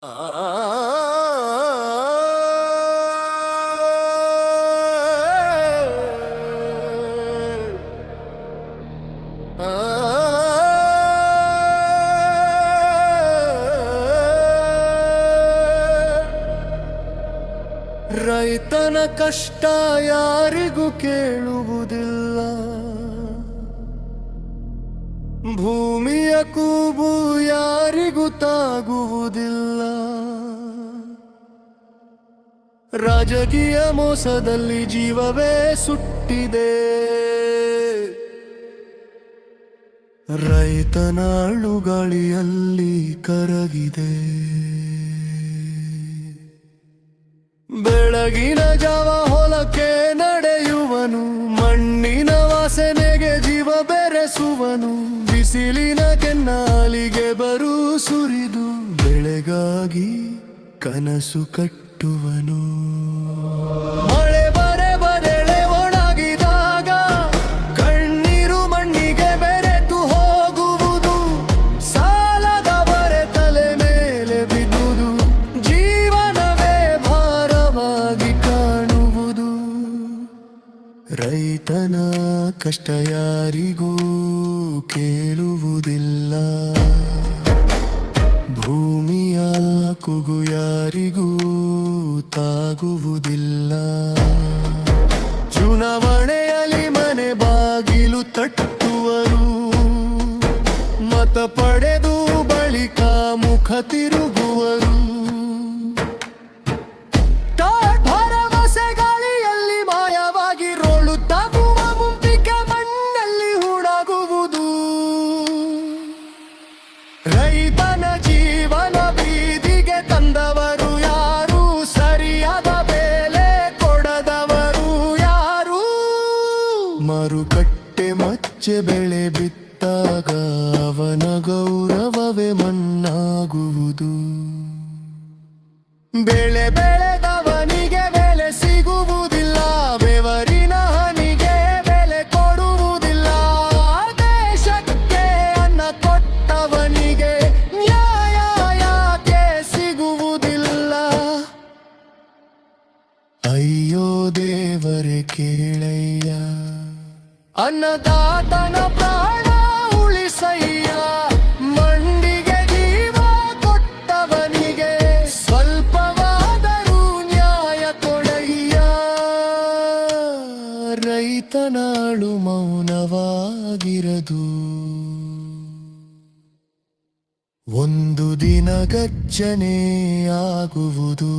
ರೈತನ ಕಷ್ಟ ಯಾರಿಗೂ ಕೇಳುವುದಿಲ್ಲ, ಭೂಮಿಯ ಕೂಗು ಯಾರಿಗೂ ತಾಗುವುದಿಲ್ಲ. ರಾಜಕೀಯ ಮೋಸದಲ್ಲಿ ಜೀವವೇ ಸುಟ್ಟಿದೆ, ರೈತನ ಅಳುಗಾಳಿಯಲ್ಲಿ ಕರಗಿದೆ. ಬೆಳಗಿನ ಜಾವ ಹೊಲಕ್ಕೆ ನಡೆಯುವನು, ಮಣ್ಣಿನ ವಾಸನೆಗೆ ಜೀವ ಬೆರೆಸುವನು. ಬಿಸಿಲಿನ ಕೆನ್ನಾಲಿಗೆ ಬರು ಸುರಿದು ಬೆಳೆಗಾಗಿ ಕನಸು ಕಟ್ಟುವನು. ಮಳೆ ಬರೆಬರೆಳೆ ಒಣಗಿದಾಗ ಕಣ್ಣೀರು ಮಣ್ಣಿಗೆ ಬೆರೆತು ಹೋಗುವುದು. ಸಾಲದ ಬರೆ ತಲೆ ಮೇಲೆ ಬಿದ್ದುದು, ಜೀವನವೇ ಭಾರವಾಗಿ ಕಾಣುವುದು. ರೈತನ ಕಷ್ಟ ಯಾರಿಗೂ ಕೇಳುವುದಿಲ್ಲ, ಭೂಮಿಯ ಕೂಗು ಯಾರಿಗೂ ತಾಗುವುದಿಲ್ಲ. ಚುನಾವಣೆಯಲ್ಲಿ ಮನೆ ಬಾಗಿಲು ತಟ್ಟುವರು, ಮತ ಪಡೆದು ಬಳಿಕ ಮುಖ ತಿರುಗುವರು. ಭರವಸೆ ಗಾಳಿಯಲ್ಲಿ ಮಾಯವಾಗಿ ರೋಳು ತಗುವ ಮುಂಪಿಕೆ ಮಣ್ಣಲ್ಲಿ ಹೂಡಾಗುವುದು. ರೈತನ ಜೀವನ ಬೀದಿಗೆ ತಂದವರು ಯಾರು, ಸರಿಯಾದ ಬೆಲೆ ಕೊಡದವರು ಯಾರು. ಮಾರುಕಟ್ಟೆ ಮಚ್ಚೆ ಬೆಳೆ ಬಿತ್ತಾಗ ಅವನ ಗೌರವವೇ ಮಣ್ಣಾಗುವುದು. ಬೆಳೆ ಬೆಳೆದವನಿಗೆ ಬೆಲೆ ಸಿಗುವುದಿಲ್ಲ, ಬೆವರಿನ ಹನಿಗೆ ಬೆಲೆ ಕೊಡುವುದಿಲ್ಲ. ದೇಶಕ್ಕೆ ಅನ್ನ ಕೊಟ್ಟವನಿಗೆ ನ್ಯಾಯ ಯಾಕೆ ಸಿಗುವುದಿಲ್ಲ? ಅಯ್ಯೋ ದೇವರೇ ಕೇಳಯ್ಯ, ಅನ್ನದಾತನ ಪ್ರಾಣ ಉಳಿಸಯ್ಯ. ಮಂಡಿಗೆ ಜೀವ ಕೊಟ್ಟವನಿಗೆ ಸ್ವಲ್ಪವಾದರೂ ನ್ಯಾಯ ಕೊಡಯ್ಯ. ರೈತನಾಳು ಮೌನವಾಗಿರದು, ಒಂದು ದಿನ ಗರ್ಜನೆ ಆಗುವುದು.